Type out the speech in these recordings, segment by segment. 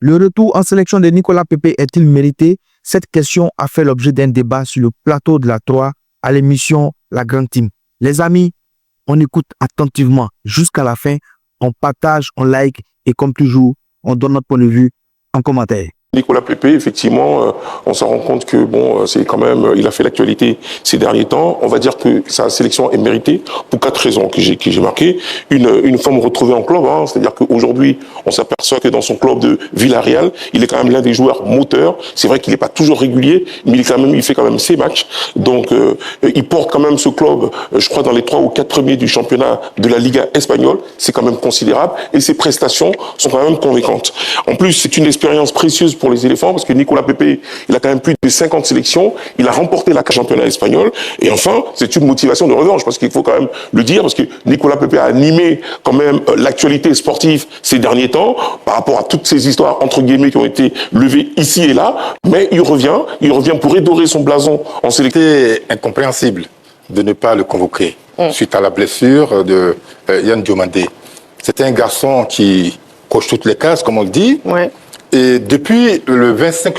Le retour en sélection de Nicolas Pepe est-il mérité? Cette question a fait l'objet d'un débat sur le plateau de la 3 à l'émission La Grande Team. Les amis, on écoute attentivement jusqu'à la fin, on partage, on like et comme toujours, on donne notre point de vue en commentaire. Nicolas Pepe, effectivement, on s'en rend compte que bon, c'est quand même, il a fait l'actualité ces derniers temps. On va dire que sa sélection est méritée pour 4 raisons que j'ai marquées. Une forme retrouvée en club, hein, c'est-à-dire qu'aujourd'hui, on s'aperçoit que dans son club de Villarreal, il est quand même l'un des joueurs moteurs. C'est vrai qu'il n'est pas toujours régulier, mais il fait quand même ses matchs. Donc, il porte quand même ce club, je crois, dans les 3 ou 4 premiers du championnat de la Liga espagnole. C'est quand même considérable et ses prestations sont quand même convaincantes. En plus, c'est une expérience précieuse pour les éléphants, parce que Nicolas Pepe, il a quand même plus de 50 sélections, il a remporté la championnat espagnol, et enfin, c'est une motivation de revanche, parce qu'il faut quand même le dire, parce que Nicolas Pepe a animé quand même l'actualité sportive ces derniers temps, par rapport à toutes ces histoires, entre guillemets, qui ont été levées ici et là, mais il revient pour redorer son blason en sélection. C'est incompréhensible de ne pas le convoquer, suite à la blessure de Yann Diomandé. C'est un garçon qui coche toutes les cases, comme on le dit. Ouais. Et depuis le 25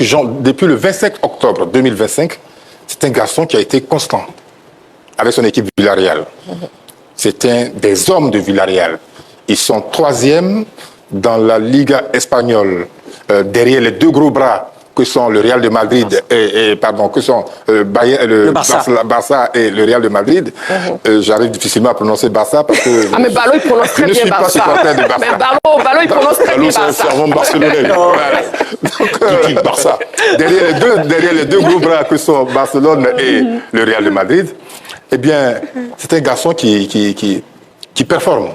octobre 2025, c'est un garçon qui a été constant avec son équipe Villarreal. C'est un des hommes de Villarreal. Ils sont 3e dans la Liga espagnole, derrière les 2 gros bras que sont le Real de Madrid que sont le Barça et le Real de Madrid. J'arrive difficilement à prononcer Barça parce que mais Ballot il prononce très bien Barça. Je ne suis pas supporter de Barça. Mais Ballot il prononce très bien Barça. C'est un fervent barcelonais. Donc, Barça. Derrière les 2 gros bras que sont Barcelone et le Real de Madrid, eh bien, c'est un garçon qui performe.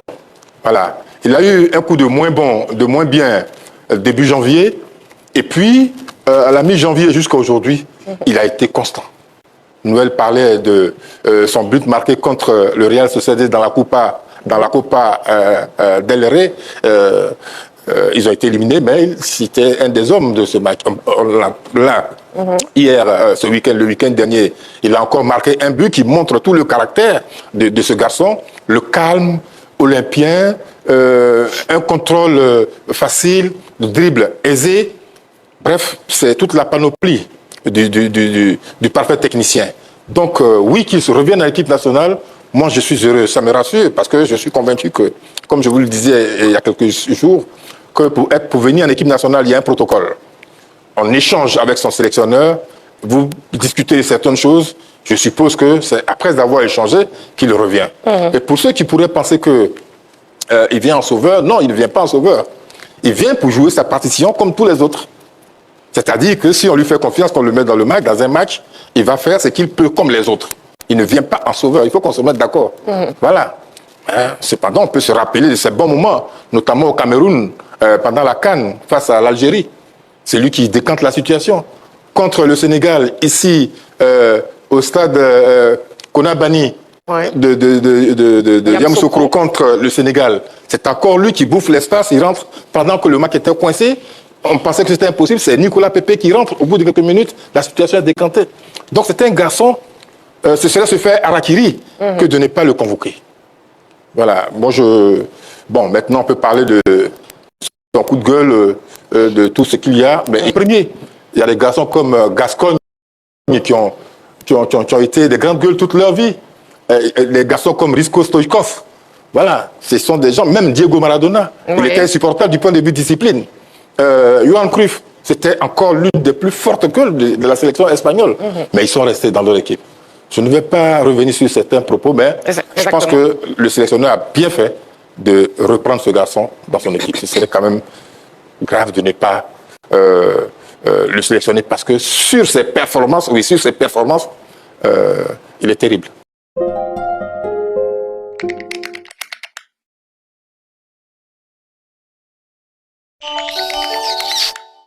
Voilà. Il a eu un coup de moins bien début janvier, et puis à la mi-janvier jusqu'à aujourd'hui, il a été constant. Noël parlait de son but marqué contre le Real Sociedad dans la Copa del Rey. Ils ont été éliminés, mais c'était un des hommes de ce match. Hier, le week-end dernier, il a encore marqué un but qui montre tout le caractère de ce garçon, le calme olympien, un contrôle facile, le dribble aisé. Bref, c'est toute la panoplie du parfait technicien. Donc, oui, qu'il se revienne à l'équipe nationale, moi je suis heureux, ça me rassure, parce que je suis convaincu que, comme je vous le disais il y a quelques jours, que pour venir en équipe nationale, il y a un protocole. On échange avec son sélectionneur, vous discutez certaines choses, je suppose que c'est après avoir échangé qu'il revient. Et pour ceux qui pourraient penser qu'il vient en sauveur, non, il ne vient pas en sauveur. Il vient pour jouer sa partition comme tous les autres. C'est-à-dire que si on lui fait confiance, qu'on le met dans un match, il va faire ce qu'il peut comme les autres. Il ne vient pas en sauveur, il faut qu'on se mette d'accord. Voilà. Cependant, on peut se rappeler de ces bons moments, notamment au Cameroun, pendant la CAN, face à l'Algérie. C'est lui qui décante la situation. Contre le Sénégal, ici, au stade Konabani, de Yamoussoukro contre le Sénégal, c'est encore lui qui bouffe l'espace, il rentre pendant que le match était coincé. On pensait que c'était impossible, c'est Nicolas Pepe qui rentre. Au bout de quelques minutes, la situation est décantée. Donc c'est un garçon, ce serait se faire harakiri que de ne pas le convoquer. Voilà, bon, maintenant on peut parler de son coup de gueule, de tout ce qu'il y a. Mais premier, il y a des garçons comme Gascogne qui ont été des grandes gueules toute leur vie. Les garçons comme Risto Stoichkov. Voilà, ce sont des gens, même Diego Maradona, il était insupportable du point de vue discipline. Johan Cruyff, c'était encore l'une des plus fortes gueules de la sélection espagnole. Mais ils sont restés dans leur équipe. Je ne vais pas revenir sur certains propos, mais je pense que le sélectionneur a bien fait de reprendre ce garçon dans son équipe. Ce serait quand même grave de ne pas le sélectionner parce que sur ses performances, il est terrible.